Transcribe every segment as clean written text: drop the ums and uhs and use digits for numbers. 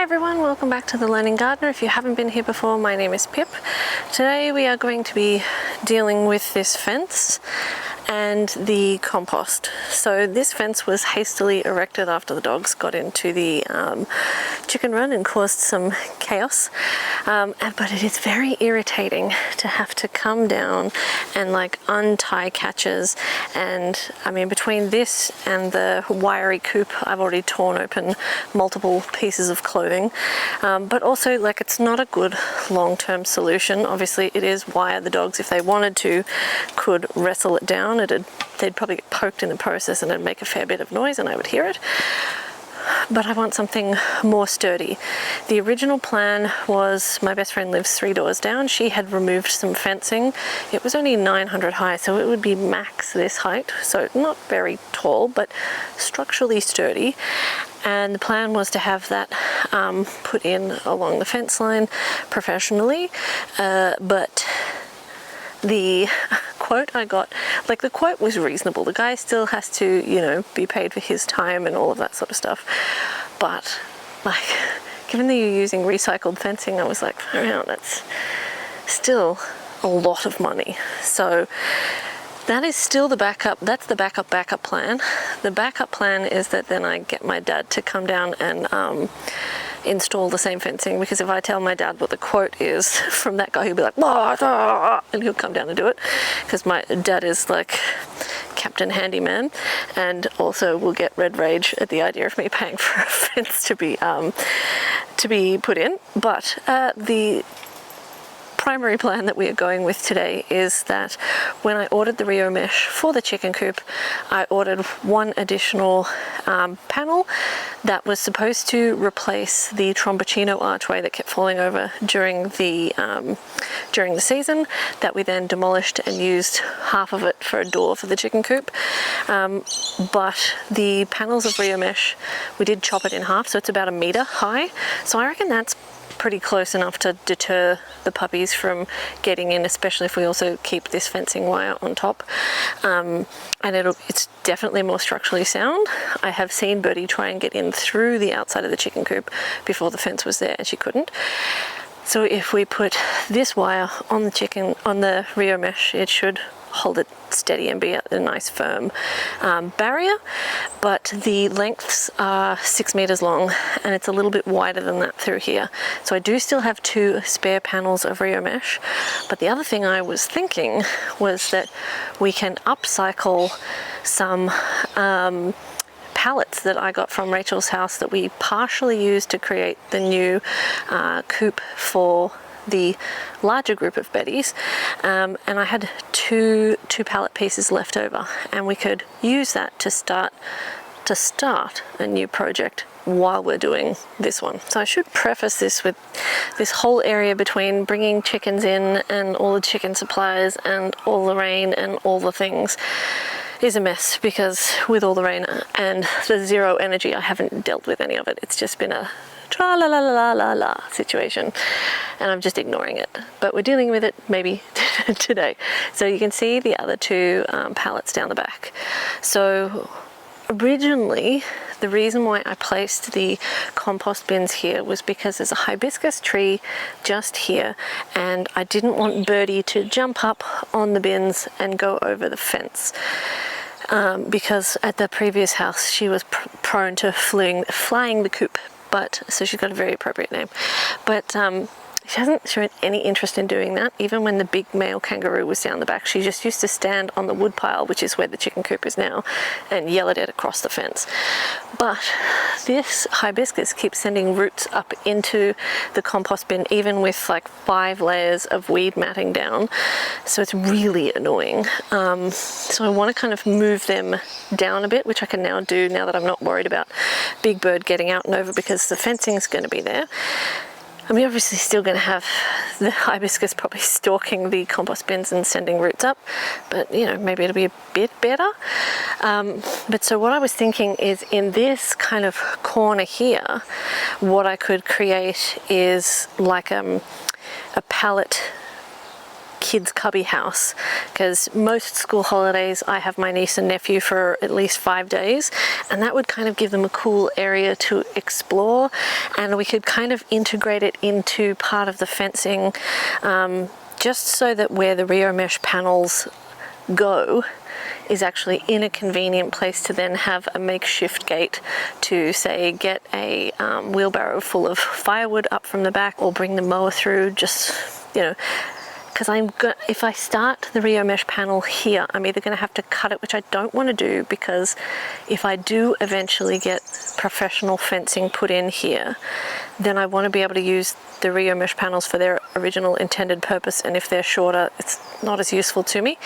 everyone, welcome back to The Learning Gardener. If you haven't been here before, my name is Pip. Today we are going to be dealing with this fence and the compost. So this fence was hastily erected after the dogs got into the chicken run and caused some chaos. But it is very irritating to have to come down and like untie catches, and I mean between this and the wiry coop I've already torn open multiple pieces of clothing, but also like it's not a good long-term solution. Obviously it is wire. The dogs, if they wanted to, could wrestle it down. They'd probably get poked in the process and it'd make a fair bit of noise and I would hear it. But I want something more sturdy. The original plan was, my best friend lives 3 doors down. She had removed some fencing. It was only 900 high, so it would be max this height. So not very tall, but structurally sturdy. And the plan was to have that put in along the fence line professionally. But the quote I got, like the quote was reasonable. The guy still has to, you know, be paid for his time and all of that sort of stuff. But like, given that you're using recycled fencing, I was like, oh, that's still a lot of money. So that is still the backup. That's the backup plan. The backup plan is that then I get my dad to come down and install the same fencing, because if I tell my dad what the quote is from that guy, he'll be like, "What?" and he'll come down and do it, because my dad is like Captain Handyman, and also will get red rage at the idea of me paying for a fence to be put in. But the primary plan that we are going with today is that when I ordered the Rio mesh for the chicken coop, I ordered one additional panel that was supposed to replace the Tromboncino archway that kept falling over during the season, that we then demolished and used half of it for a door for the chicken coop. But the panels of Rio mesh, we did chop it in half, so it's about 1 meter high. So I reckon that's pretty close enough to deter the puppies from getting in, especially if we also keep this fencing wire on top. And it's definitely more structurally sound. I have seen Birdie try and get in through the outside of the chicken coop before the fence was there and she couldn't. So if we put this wire on the Rio mesh, it should hold it steady and be a nice firm barrier. But the lengths are 6 meters long and it's a little bit wider than that through here. So I do still have 2 spare panels of Rio mesh. But the other thing I was thinking was that we can upcycle some pallets that I got from Rachel's house that we partially used to create the new coop for the larger group of Betties, and I had two pallet pieces left over, and we could use that to start a new project while we're doing this one. So I should preface this with this whole area between bringing chickens in and all the chicken supplies and all the rain and all the things is a mess, because with all the rain and the zero energy, I haven't dealt with any of it. It's just been a tra-la-la-la-la-la situation, and I'm just ignoring it. But we're dealing with it maybe today. So you can see the other 2 pallets down the back. So originally, the reason why I placed the compost bins here was because there's a hibiscus tree just here, and I didn't want Birdie to jump up on the bins and go over the fence. Because at the previous house, she was prone to flying the coop. But so she's got a very appropriate name, but she hasn't shown any interest in doing that. Even when the big male kangaroo was down the back, she just used to stand on the wood pile, which is where the chicken coop is now, and yell at it across the fence. But this hibiscus keeps sending roots up into the compost bin, even with like 5 layers of weed matting down. So it's really annoying. So I want to kind of move them down a bit, which I can now do now that I'm not worried about Big Bird getting out and over, because the fencing is going to be there. I mean, obviously still going to have the hibiscus probably stalking the compost bins and sending roots up, but you know, maybe it'll be a bit better. But so what I was thinking is, in this kind of corner here, what I could create is like a pallet kids' cubby house, because most school holidays I have my niece and nephew for at least 5 days, and that would kind of give them a cool area to explore, and we could kind of integrate it into part of the fencing, just so that where the Rio mesh panels go is actually in a convenient place to then have a makeshift gate to, say, get a wheelbarrow full of firewood up from the back, or bring the mower through, just, you know, because if I start the Rio mesh panel here, I'm either going to have to cut it, which I don't want to do, because if I do eventually get professional fencing put in here, then I want to be able to use the Rio mesh panels for their original intended purpose, and if they're shorter, it's not as useful to me.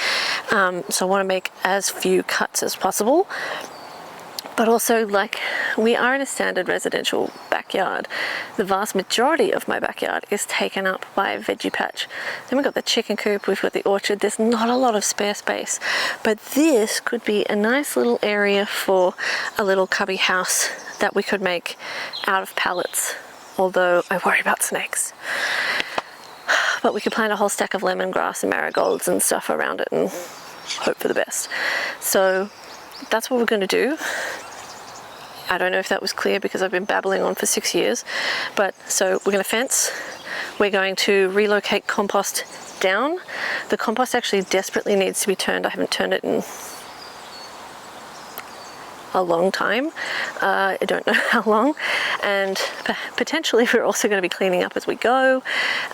So I want to make as few cuts as possible. But also, like, we are in a standard residential backyard. The vast majority of my backyard is taken up by a veggie patch. Then we've got the chicken coop, we've got the orchard. There's not a lot of spare space. But this could be a nice little area for a little cubby house that we could make out of pallets, although I worry about snakes. But we could plant a whole stack of lemongrass and marigolds and stuff around it and hope for the best. So that's what we're going to do. I don't know if that was clear because I've been babbling on for 6 years. But so we're going to fence. We're going to relocate compost down. The compost actually desperately needs to be turned. I haven't turned it in a long time. I don't know how long. And potentially we're also going to be cleaning up as we go.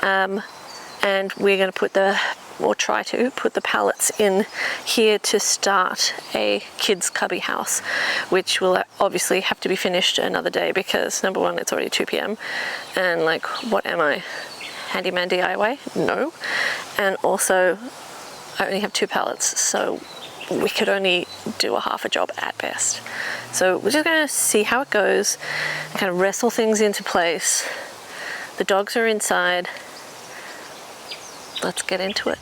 And we're going to try to put the pallets in here to start a kids' cubby house, which will obviously have to be finished another day, because number one, it's already 2 p.m. and like, what am I, handyman DIY? No. And also I only have 2 pallets, so we could only do a half a job at best. So we're just going to see how it goes, kind of wrestle things into place. The dogs are inside. Let's get into it.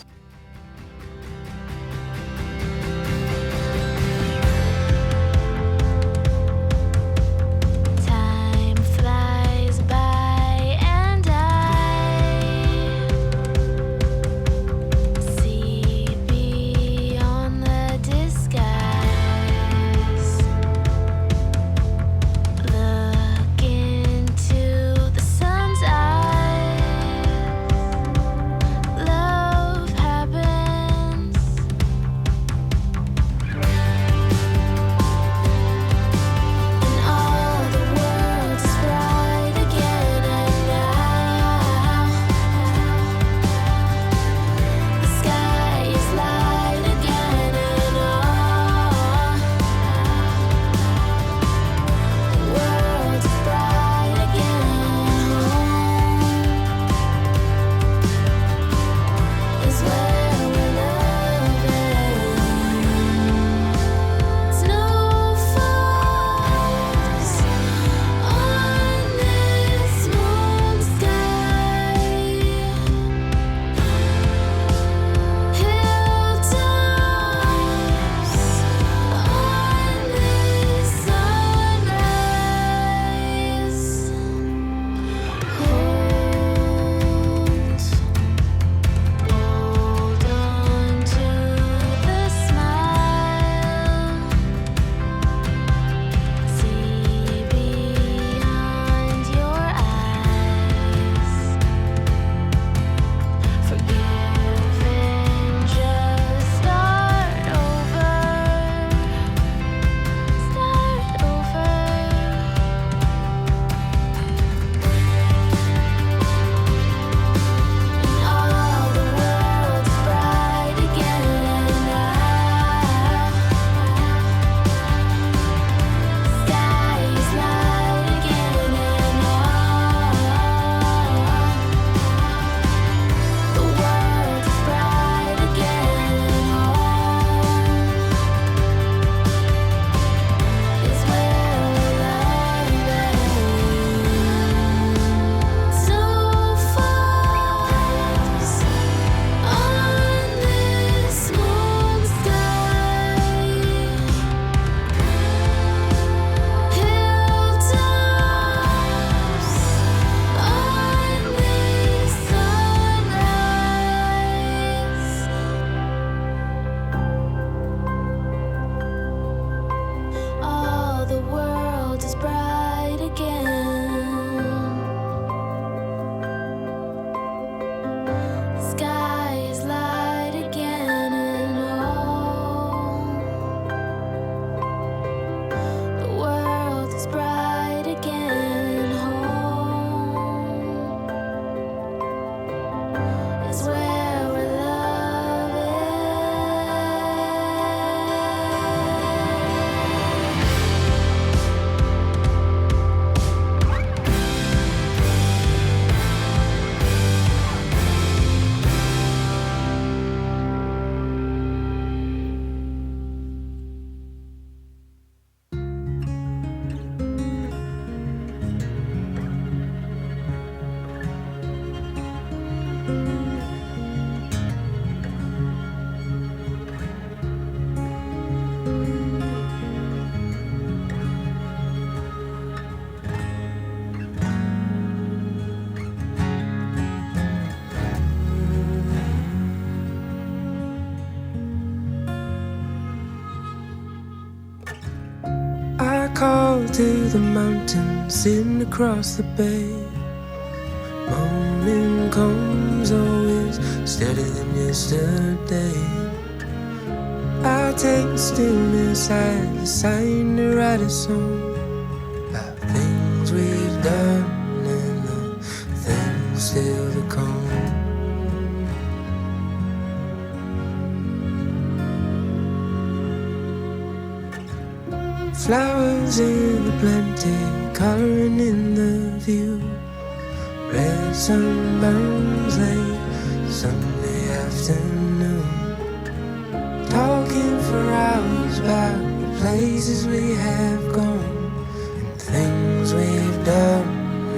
to the mountains, sitting across the bay. Morning comes always steadier than yesterday. I'll take the stillness as a sign to write a song about things we've done and the things still to come. Flowers in the plenty, coloring in the view. Red sunburns late Sunday afternoon, talking for hours about the places we have gone and things we've done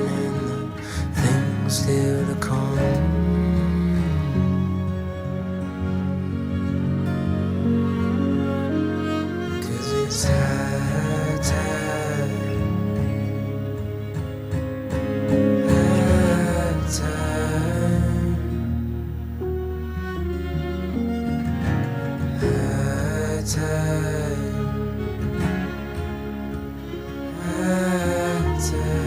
and the things still to come. 'Cause it's high time, high time, high time, high time.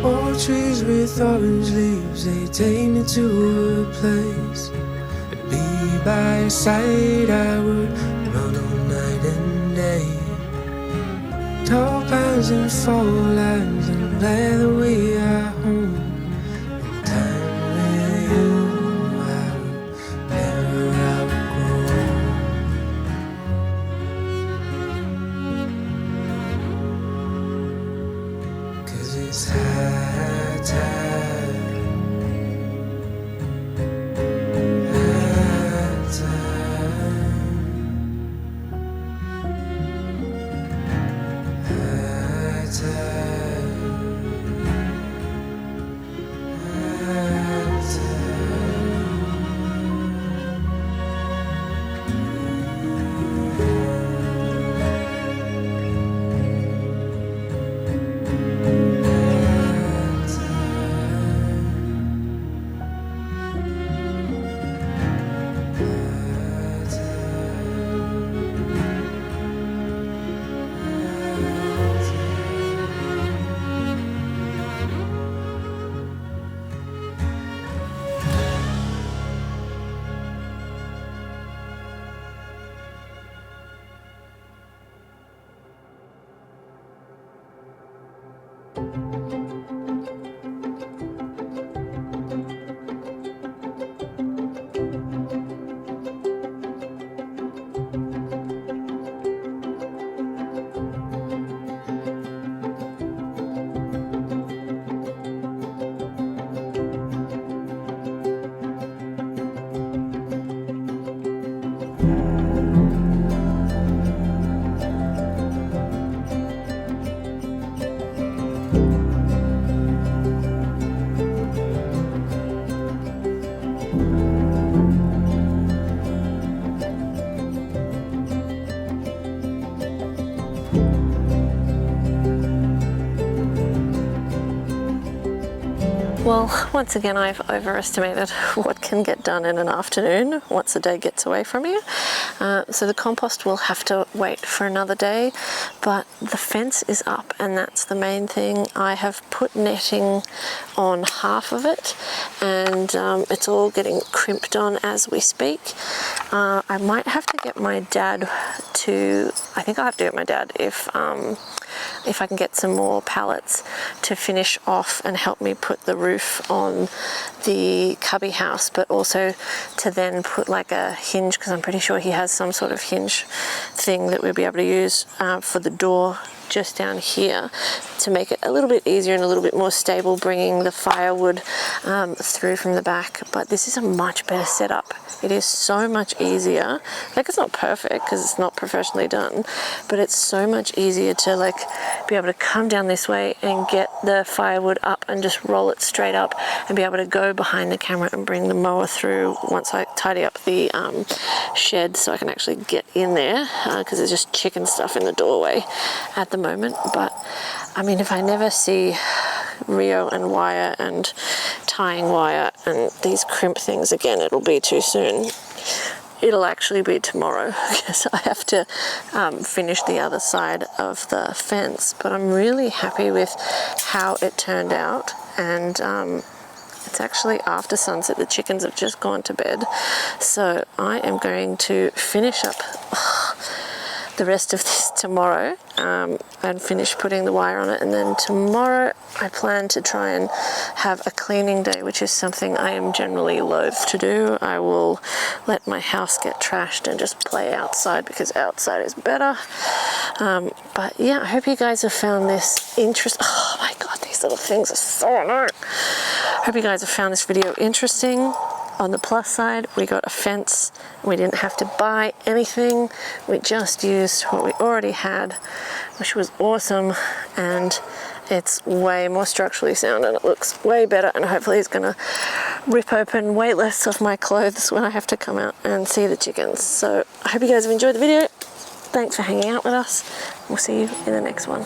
Old trees with orange leaves, they take me to a place. To be by your side, I would run all night and day. Tall pines and fall lines, I'm glad that we are home. And time with you, I will never outgrow. 'Cause it's high time, high time, high time, high time. Well, once again, I've overestimated what can get done in an afternoon once the day gets away from you. So the compost will have to wait for another day, but the fence is up and that's the main thing. I have put netting on half of it and it's all getting crimped on as we speak. I might have to get my dad to, I think I'll have to get my dad if I can get some more pallets to finish off and help me put the roof on the cubby house, but also to then put like a hinge, because I'm pretty sure he has some sort of hinge thing that we'll be able to use for the door just down here to make it a little bit easier and a little bit more stable bringing the firewood through from the back. But this is a much better setup. It is so much easier. Like, it's not perfect because it's not professionally done, but it's so much easier to like be able to come down this way and get the firewood up and just roll it straight up and be able to go behind the camera and bring the mower through once I tidy up the shed so I can actually get in there because there's just chicken stuff in the doorway at the moment. But I mean, if I never see Rio and wire and tying wire and these crimp things again, it'll be too soon. It'll actually be tomorrow because I have to finish the other side of the fence, but I'm really happy with how it turned out. And it's actually after sunset. The chickens have just gone to bed, so I am going to finish up the rest of this tomorrow and finish putting the wire on it, and then tomorrow I plan to try and have a cleaning day, which is something I am generally loath to do. I will let my house get trashed and just play outside because outside is better. But yeah, I hope you guys have found this interesting. Oh my god, these little things are so annoying. Hope you guys have found this video interesting. On the plus side, we got a fence. We didn't have to buy anything. We just used what we already had, which was awesome. And it's way more structurally sound and it looks way better. And hopefully it's gonna rip open way less of my clothes when I have to come out and see the chickens. So I hope you guys have enjoyed the video. Thanks for hanging out with us. We'll see you in the next one.